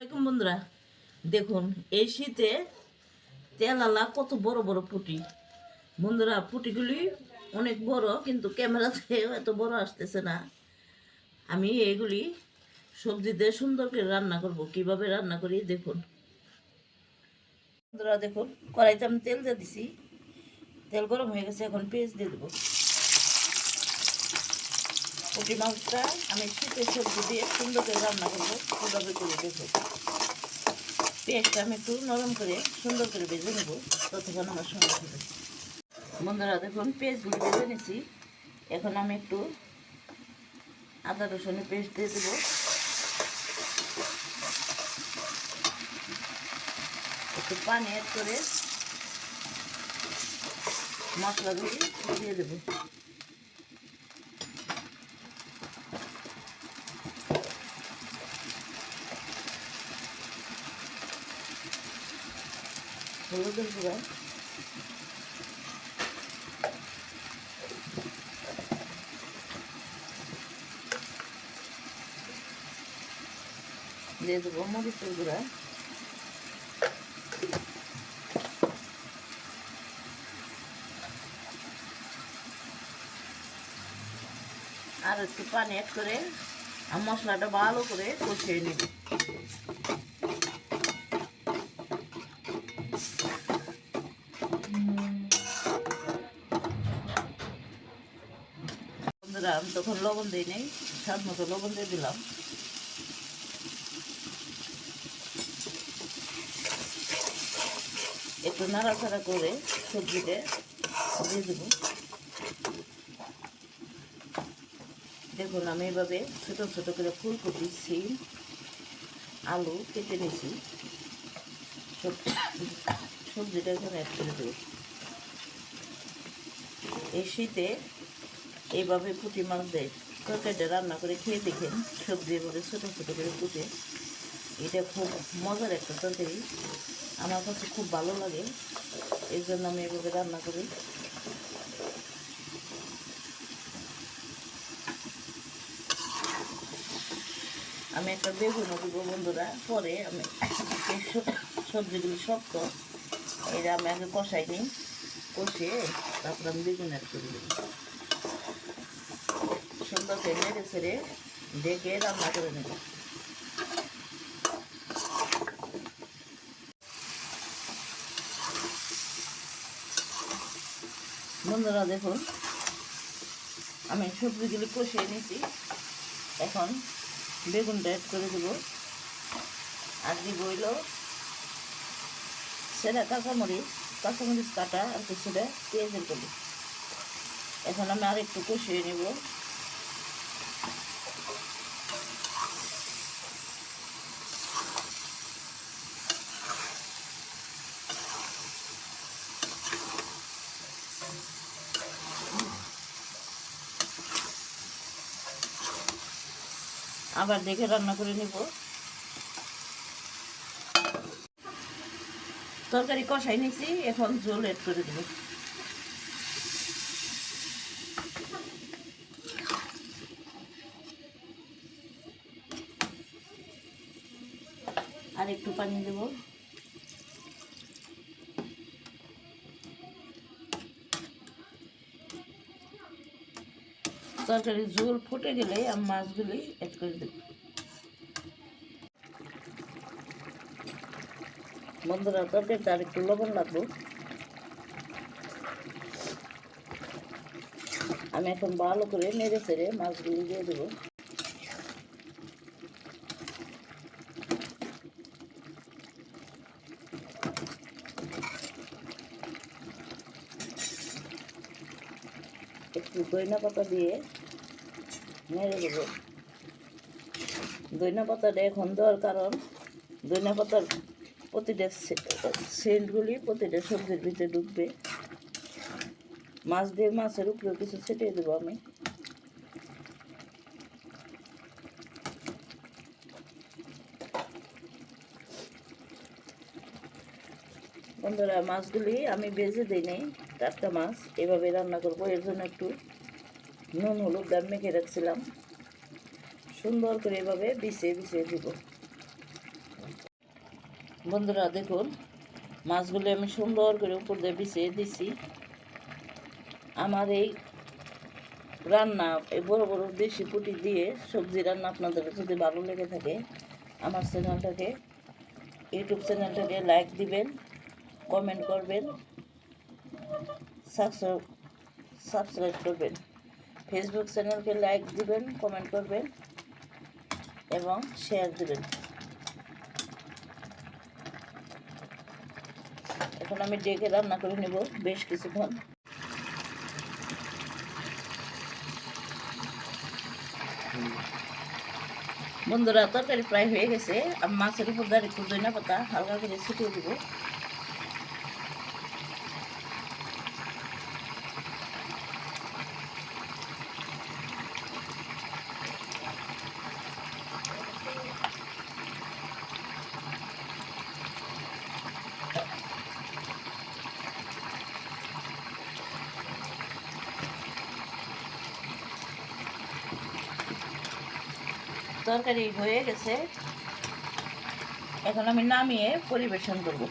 দেখুন বন্ধুরা, দেখুন এই শীতে তেলালা কত বড় বড় পুঁটি। বন্ধুরা, পুঁটিগুলি অনেক বড়, কিন্তু ক্যামেরাতে এত বড় আসতেছে না। আমি এগুলি সবজি দিয়ে সুন্দর করে রান্না করব। কিভাবে রান্না করি দেখুন বন্ধুরা। দেখুন, কড়াইতে আমি তেল দিয়ে দিছি, তেল গরম হয়ে গেছে। এখন পেঁয়াজ দিয়ে দেবো। পুঁটি মাছটা আমি শীতের সবজি দিয়ে সুন্দর করে রান্না করবো। কীভাবে করে দেখুন। পেঁয়াজটা আমি একটু নরম করে সুন্দর করে ভেজে নেব, ততক্ষণ আমার সময় হবে। বন্ধুরা দেখুন, পেঁয়াজগুলো ভেজে নিয়েছি। এখন আমি একটু আদা রসুনের পেস্ট দিয়ে দেবো। একটু পানি অ্যাড করে মশলাগুলি দিয়ে দেবো। হলুদের গুঁড়া, দিয়ে দেবো মরিচের গুঁড়া, আর একটু পানি অ্যাড করে মশলাটা ভালো করে কষিয়ে নেব। বন্ধুরা, আমি তখন লবণ দিই নেই, স্বাদ মতো লবণ দিয়ে দিলাম। একটু নাড়াচাড়া করে সবজিতে দিয়ে দেবো। দেখুন, আমি এভাবে ছোটো ছোটো করে ফুলকপি, সিম, আলু কেটে নিয়েছি। সবজিটা এখানে অ্যাড করে দেবো। এই শীতে এইভাবে পুঁটি মাছ দেয় তরকারিটা রান্না করে খেয়ে দেখেন। সবজি এভাবে ছোটো ছোটো করে কুটে, এটা খুব মজার একটা তরকারি। আমার কাছে খুব ভালো লাগে, এই জন্য আমি এভাবে রান্না করি। আমি একটা বেগুনও দেবো বন্ধুরা পরে। আমি সবজিগুলি শক্ত, এটা আমি আগে কষাই নিই, কষিয়ে তারপর আমি বেগুন অ্যাড করে দেবো। সুন্দর করে নেড়ে ছেড়ে ঢেকে রান্না করে নেব। বন্ধুরা দেখুন, আমি সবজিগুলি কষিয়ে নিয়েছি। এখন বেগুনটা অ্যাড করে দেবো। আর দিব হইল সেটা কাঁচামরিচ কাটা, আর কিছুটা পেঁয়াজের কলি। এখন আমি আর একটু কষিয়ে নেব। আবার দেখে রান্না করে নেব। তরকারি কষাই নিয়েছি, এখন ঝোল অ্যাড করে দেব। আর একটু পানি দেব। তরকারির ঝোল ফুটে গেলে আমি মাছগুলি অ্যাড করে দেব। বন্ধুরা, তরকারিটা আর একটু লবণ লাগবে। আমি এখন ভালো করে নেড়ে চেড়ে মাছগুলি দিয়ে দেবো। একটু ধনিয়া পাতা দিয়ে নেড়ে দেবো। ধনিয়া পাতাটা এখন দেওয়ার কারণ, ধনিয়া পাতার প্রতিটা সেন্টগুলি প্রতিটা সবজির ভিতরে ঢুকবে। মাছ দিয়ে মাছের উপরেও কিছু ছিটিয়ে দেবো আমি। বন্ধুরা, মাছগুলি আমি ভেজে দিই নেই, টাটকা মাছ এভাবে রান্না করবো। এর জন্য একটু নুন হলুদ দিয়ে মেখে রাখছিলাম। সুন্দর করে এভাবে বিছিয়ে বিছিয়ে দিব। বন্ধুরা দেখুন, মাছগুলো আমি সুন্দর করে উপর দিয়ে বিছিয়ে দিছি। আমার এই রান্না, এই বড় বড় দেশি পুঁটি দিয়ে সবজি রান্না আপনাদের যদি ভালো লেগে থাকে, আমার চ্যানেলটাকে, ইউটিউব চ্যানেলটাকে লাইক দিবেন, কমেন্ট করবেন, সাবস্ক্রাইব করবেন। ফেসবুক চ্যানেলকে লাইক দিবেন, কমেন্ট করবেন এবং শেয়ার দিবেন। এখন আমি ডেকে রান্না করে নেব বেশ কিছুক্ষণ। বন্ধুরা, তরকারি প্রায় হয়ে গেছে। আমি মাছের উপর দিয়ে একটু ধনিয়া পাতা হালকা করে ছিটিয়ে দেবো। তরকারি হয়ে গেছে, এখন আমি নামিয়ে পরিবেশন করব।